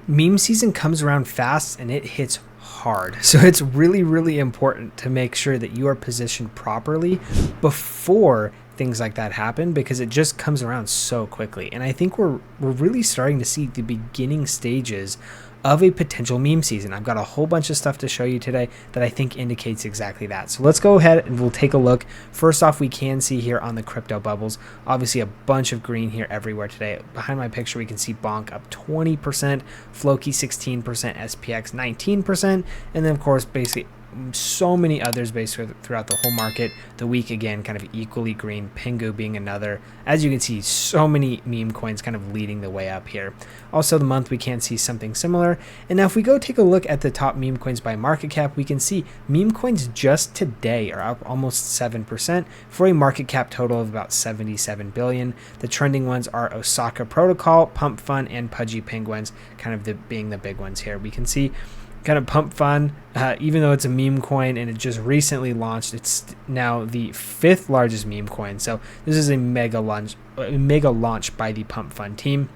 Meme season comes around fast and it hits hard. So it's really, really important to make sure that you are positioned properly before things like that happen, because it just comes around so quickly. And I think we're really starting to see the beginning stages of a potential meme season. I've got a whole bunch of stuff to show you today that I think indicates exactly that. So let's go ahead and we'll take a look. First off, we can see here on the crypto bubbles, obviously a bunch of green here everywhere today. Behind my picture, we can see Bonk up 20%, Floki 16%, SPX 19%, and then of course basically so many others basically throughout the whole market. The week again kind of equally green, Pingu being another. As you can see, so many meme coins kind of leading the way up here. Also the month we can see something similar. And now if we go take a look at the top meme coins by market cap, we can see meme coins just today are up almost 7% for a market cap total of about 77 billion. The trending ones are Osaka Protocol, Pump Fun, and Pudgy Penguins kind of being the big ones here. We can see kind of Pump Fun, even though it's a meme coin and it just recently launched, it's now the 5th largest meme coin. So this is a mega launch by the Pump Fun team.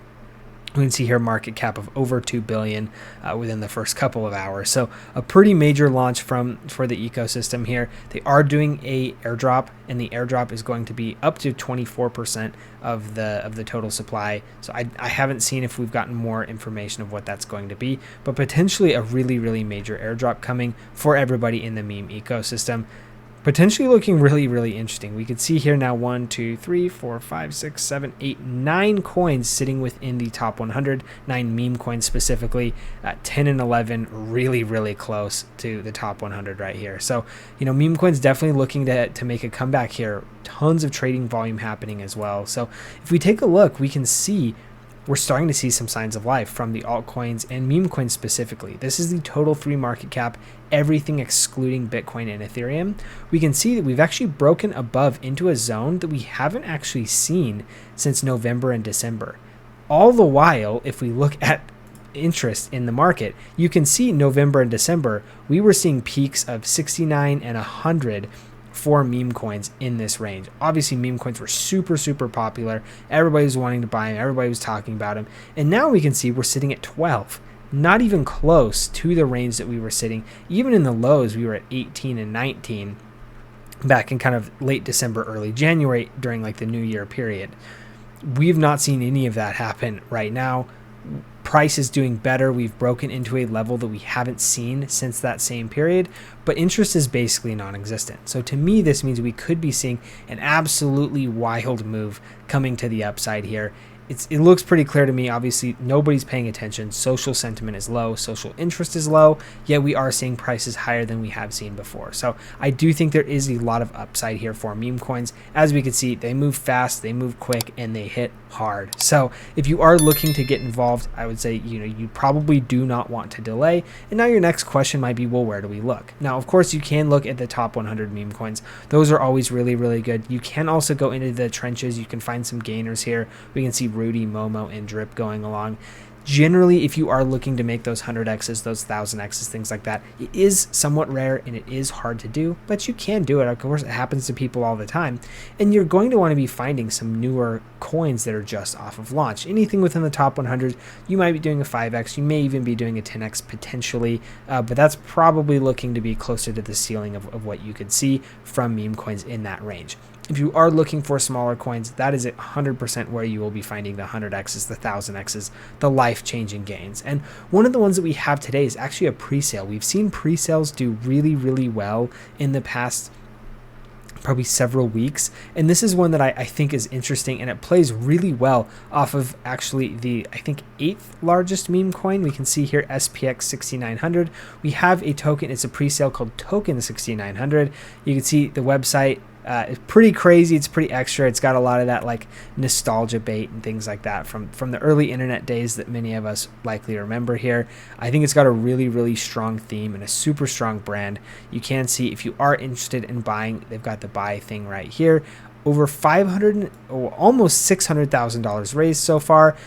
We can see here market cap of over 2 billion within the first couple of hours. So a pretty major launch for the ecosystem here. They are doing a airdrop, and the airdrop is going to be up to 24% of the total supply. So I haven't seen if we've gotten more information of what that's going to be, but potentially a really, really major airdrop coming for everybody in the meme ecosystem. Potentially looking really, really interesting. We could see here now 1, 2, 3, 4, 5, 6, 7, 8, 9 coins sitting within the top 100, 9 meme coins specifically, 10 and 11 really, really close to the top 100 right here. So, meme coins definitely looking to make a comeback here. Tons of trading volume happening as well. So if we take a look, we can see we're starting to see some signs of life from the altcoins and meme coins specifically. This is the total 3 market cap, everything excluding Bitcoin and Ethereum. We can see that we've actually broken above into a zone that we haven't actually seen since November and December. All the while, if we look at interest in the market, you can see November and December, we were seeing peaks of 69 and 100 for meme coins in this range. Obviously meme coins were super, super popular. Everybody was wanting to buy them. Everybody was talking about them. And now we can see we're sitting at 12, not even close to the range that we were sitting. Even in the lows, we were at 18 and 19 back in kind of late December, early January during like the New Year period. We've not seen any of that happen right now. Price is doing better. We've broken into a level that we haven't seen since that same period, but interest is basically non-existent. So to me, this means we could be seeing an absolutely wild move coming to the upside here. It looks pretty clear to me. Obviously, nobody's paying attention. Social sentiment is low. Social interest is low. Yet we are seeing prices higher than we have seen before. So I do think there is a lot of upside here for meme coins. As we can see, they move fast, they move quick, and they hit hard. So if you are looking to get involved, I would say, you probably do not want to delay. And now your next question might be, well, where do we look? Now, of course, you can look at the top 100 meme coins. Those are always really, really good. You can also go into the trenches. You can find some gainers here. We can see Rudy, Momo, and Drip going along. Generally, if you are looking to make those 100x's, those 1000x's, things like that, it is somewhat rare and it is hard to do, but you can do it. Of course, it happens to people all the time. And you're going to want to be finding some newer coins that are just off of launch. Anything within the top 100, you might be doing a 5x, you may even be doing a 10x potentially, but that's probably looking to be closer to the ceiling of what you could see from meme coins in that range. If you are looking for smaller coins, that is 100% where you will be finding the 100x's, the 1000x's, the life-changing gains. And one of the ones that we have today is actually a pre-sale. We've seen pre-sales do really, really well in the past probably several weeks, and this is one that I think is interesting, and it plays really well off of actually the, I think, 8th largest meme coin. We can see here SPX 6900. We have a token, it's a pre-sale called Token 6900. You can see the website. It's pretty crazy. It's pretty extra. It's got a lot of that like nostalgia bait and things like that from the early internet days that many of us likely remember here. I think it's got a really, really strong theme and a super strong brand. You can see if you are interested in buying, they've got the buy thing right here. Over 500, almost $600,000 raised so far.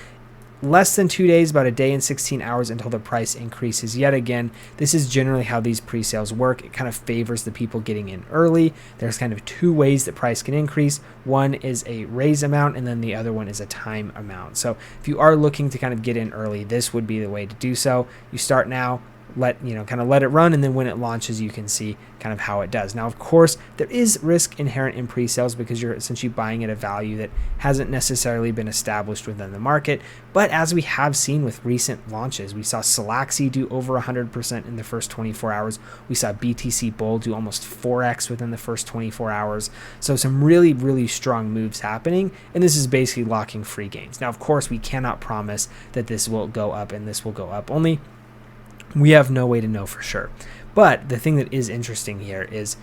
less than 2 days, about a day and 16 hours until the price increases yet again. This is generally how these pre-sales work. It kind of favors the people getting in early. There's kind of two ways that price can increase. One is a raise amount, and then the other one is a time amount. So if you are looking to kind of get in early, this would be the way to do so. You start now, let it run, and then when it launches, you can see kind of how it does. Now, of course, there is risk inherent in pre-sales because you're essentially buying at a value that hasn't necessarily been established within the market. But as we have seen with recent launches, we saw Salaxy do over 100% in the first 24 hours. We saw BTC Bull do almost 4x within the first 24 hours. So some really, really strong moves happening, and this is basically locking free gains. Now, of course, we cannot promise that this will go up and this will go up. Only we have no way to know for sure. But the thing that is interesting here is,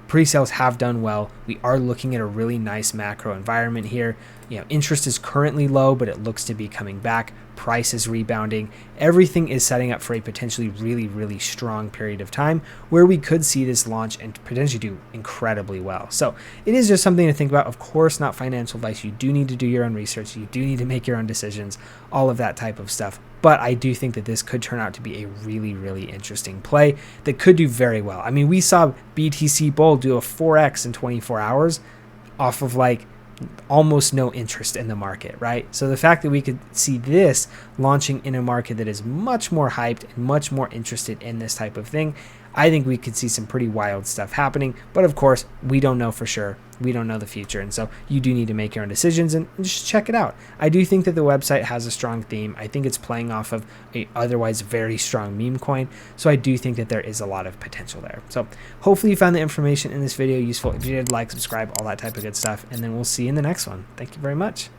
pre-sales have done well. We are looking at a really nice macro environment here. Interest is currently low, but it looks to be coming back. Price is rebounding. Everything is setting up for a potentially really, really strong period of time where we could see this launch and potentially do incredibly well. So it is just something to think about. Of course, not financial advice. You do need to do your own research. You do need to make your own decisions, all of that type of stuff. But I do think that this could turn out to be a really, really interesting play that could do very well. I mean, we saw BTC Bull do a 4x in 24 hours off of almost no interest in the market, right? So the fact that we could see this launching in a market that is much more hyped and much more interested in this type of thing, I think we could see some pretty wild stuff happening. But of course, we don't know for sure. We don't know the future. And so you do need to make your own decisions and just check it out. I do think that the website has a strong theme. I think it's playing off of a otherwise very strong meme coin. So I do think that there is a lot of potential there. So hopefully you found the information in this video useful. If you did, like, subscribe, all that type of good stuff. And then we'll see you in the next one. Thank you very much.